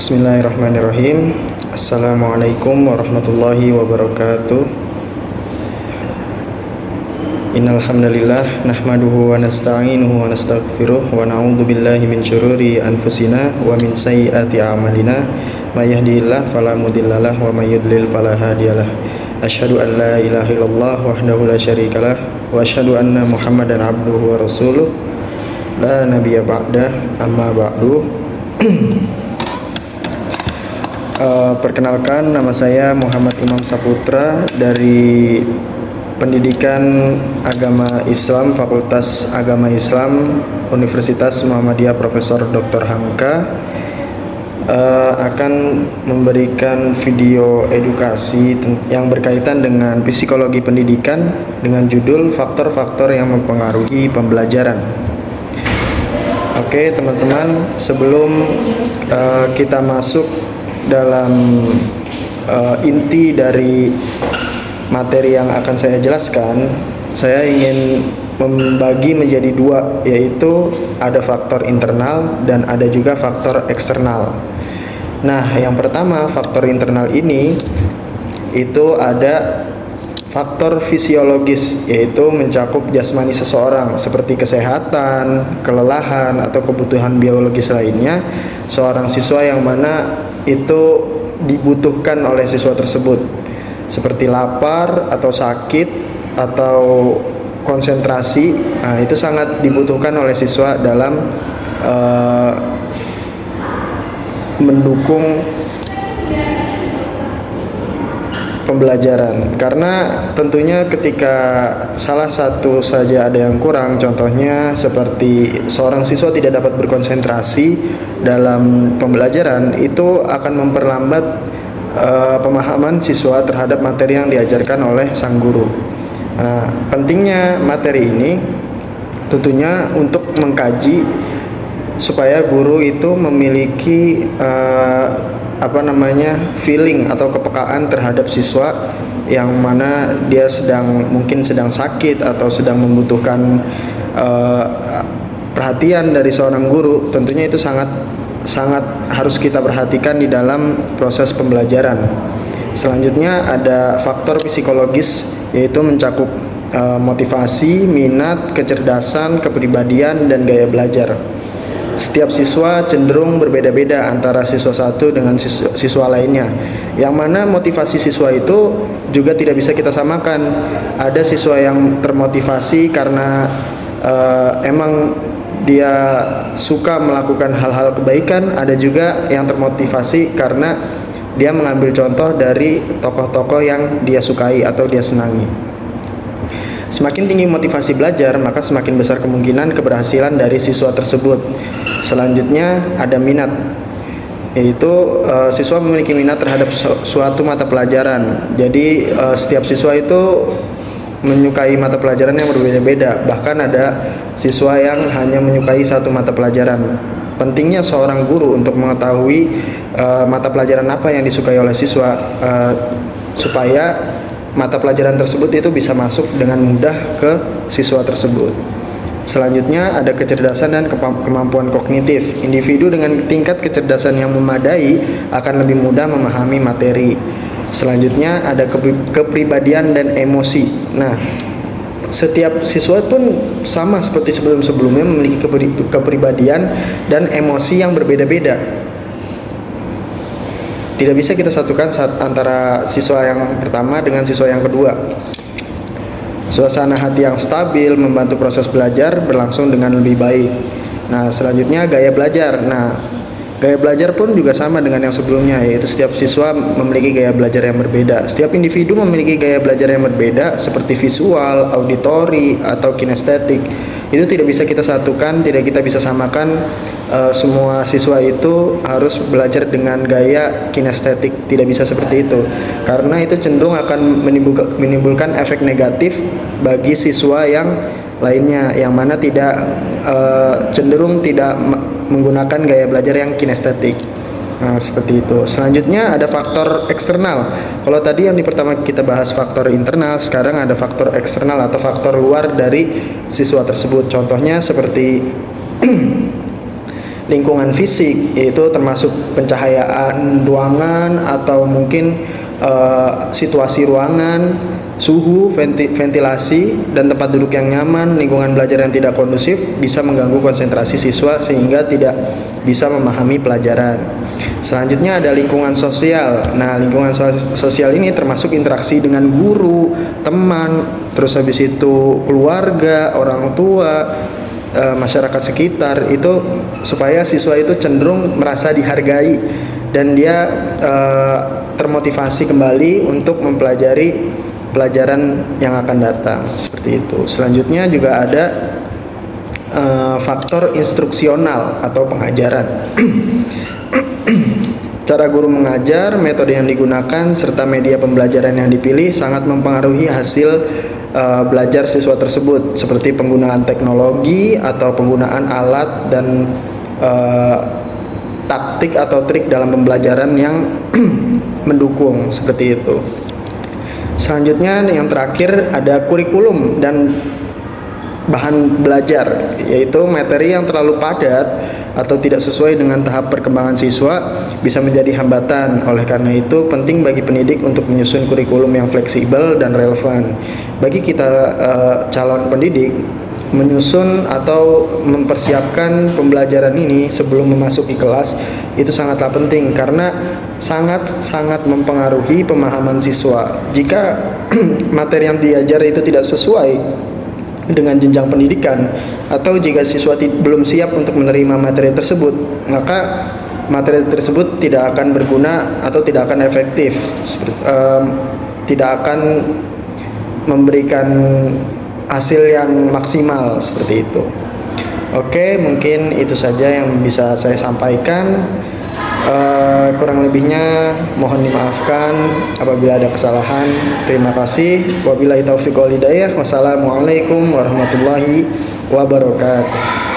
Bismillahirrahmanirrahim. Assalamualaikum warahmatullahi wabarakatuh. Innal hamdalillah nahmaduhu wa nasta'inuhu wa nastaghfiruh wa na'udzu billahi min syururi anfusina wa min sayyiati a'malina. May yahdihillahu fala mudhillalah wa may yudlil fala hadiyalah. Asyhadu an la ilaha illallah wahdahu la syarikalah wa asyhadu anna Muhammadan abduhu wa rasuluh la nabiyya ba'dah, amma ba'du. Perkenalkan, nama saya Muhammad Imam Saputra dari Pendidikan Agama Islam, Fakultas Agama Islam, Universitas Muhammadiyah Profesor Dr. Hamka, akan memberikan video edukasi yang berkaitan dengan psikologi pendidikan dengan judul faktor-faktor yang mempengaruhi pembelajaran. Oke teman-teman, sebelum kita masuk dalam inti dari materi yang akan saya jelaskan, saya ingin membagi menjadi dua, yaitu ada faktor internal dan ada juga faktor eksternal. Nah, yang pertama, faktor internal ini itu ada faktor fisiologis, yaitu mencakup jasmani seseorang seperti kesehatan, kelelahan, atau kebutuhan biologis lainnya seorang siswa yang mana itu dibutuhkan oleh siswa tersebut, seperti lapar atau sakit atau konsentrasi. Nah, itu sangat dibutuhkan oleh siswa dalam mendukung pembelajaran, karena tentunya ketika salah satu saja ada yang kurang, contohnya seperti seorang siswa tidak dapat berkonsentrasi dalam pembelajaran, itu akan memperlambat pemahaman siswa terhadap materi yang diajarkan oleh sang guru. Nah, pentingnya materi ini tentunya untuk mengkaji supaya guru itu memiliki feeling atau kepekaan terhadap siswa yang mana dia mungkin sedang sakit atau sedang membutuhkan perhatian dari seorang guru. Tentunya itu sangat harus kita perhatikan di dalam proses pembelajaran. Selanjutnya ada faktor psikologis, yaitu mencakup motivasi, minat, kecerdasan, kepribadian, dan gaya belajar. Setiap siswa cenderung berbeda-beda antara siswa satu dengan siswa lainnya, yang mana motivasi siswa itu juga tidak bisa kita samakan. Ada siswa yang termotivasi karena emang dia suka melakukan hal-hal kebaikan, ada juga yang termotivasi karena dia mengambil contoh dari tokoh-tokoh yang dia sukai atau dia senangi. Semakin tinggi motivasi belajar, maka semakin besar kemungkinan keberhasilan dari siswa tersebut. Selanjutnya ada minat, yaitu siswa memiliki minat terhadap suatu mata pelajaran. Jadi setiap siswa itu menyukai mata pelajaran yang berbeda-beda. Bahkan ada siswa yang hanya menyukai satu mata pelajaran. Pentingnya seorang guru untuk mengetahui mata pelajaran apa yang disukai oleh siswa, supaya mata pelajaran tersebut itu bisa masuk dengan mudah ke siswa tersebut. Selanjutnya ada kecerdasan dan kemampuan kognitif. Individu dengan tingkat kecerdasan yang memadai akan lebih mudah memahami materi. Selanjutnya ada kepribadian dan emosi. Nah, setiap siswa pun sama seperti sebelum-sebelumnya memiliki kepribadian dan emosi yang berbeda-beda. Tidak bisa kita satukan antara siswa yang pertama dengan siswa yang kedua. Suasana hati yang stabil membantu proses belajar berlangsung dengan lebih baik. Nah, selanjutnya gaya belajar. Nah, gaya belajar pun juga sama dengan yang sebelumnya, yaitu setiap siswa memiliki gaya belajar yang berbeda. Setiap individu memiliki gaya belajar yang berbeda, seperti visual, auditori, atau kinestetik. Itu tidak bisa kita satukan, tidak kita bisa samakan. Semua siswa itu harus belajar dengan gaya kinestetik, tidak bisa seperti itu, karena itu cenderung akan menimbulkan efek negatif bagi siswa yang lainnya, yang mana cenderung tidak menggunakan gaya belajar yang kinestetik. Nah, seperti itu. Selanjutnya ada faktor eksternal. Kalau tadi yang di pertama kita bahas faktor internal, sekarang ada faktor eksternal atau faktor luar dari siswa tersebut. Contohnya seperti lingkungan fisik, yaitu termasuk pencahayaan ruangan atau mungkin situasi ruangan, suhu, ventilasi, dan tempat duduk yang nyaman, lingkungan belajar yang tidak kondusif bisa mengganggu konsentrasi siswa sehingga tidak bisa memahami pelajaran. Selanjutnya ada lingkungan sosial. Nah, lingkungan sosial ini termasuk interaksi dengan guru, teman, terus habis itu keluarga, orang tua, masyarakat sekitar, itu supaya siswa itu cenderung merasa dihargai dan dia termotivasi kembali untuk mempelajari pelajaran yang akan datang, seperti itu. Selanjutnya juga ada faktor instruksional atau pengajaran. Cara guru mengajar, metode yang digunakan, serta media pembelajaran yang dipilih sangat mempengaruhi hasil belajar siswa tersebut, seperti penggunaan teknologi atau penggunaan alat dan taktik atau trik dalam pembelajaran yang mendukung, seperti itu. Selanjutnya yang terakhir ada kurikulum dan bahan belajar, yaitu materi yang terlalu padat atau tidak sesuai dengan tahap perkembangan siswa bisa menjadi hambatan. Oleh karena itu penting bagi pendidik untuk menyusun kurikulum yang fleksibel dan relevan. Bagi kita calon pendidik, menyusun atau mempersiapkan pembelajaran ini sebelum memasuki kelas itu sangatlah penting karena sangat mempengaruhi pemahaman siswa. Jika materi yang diajar itu tidak sesuai dengan jenjang pendidikan atau jika siswa belum siap untuk menerima materi tersebut, maka materi tersebut tidak akan berguna atau tidak akan efektif, tidak akan memberikan hasil yang maksimal, seperti itu. Oke, mungkin itu saja yang bisa saya sampaikan. Kurang lebihnya mohon dimaafkan apabila ada kesalahan. Terima kasih. Wabillahi taufiq wal hidayah. Wassalamualaikum warahmatullahi wabarakatuh.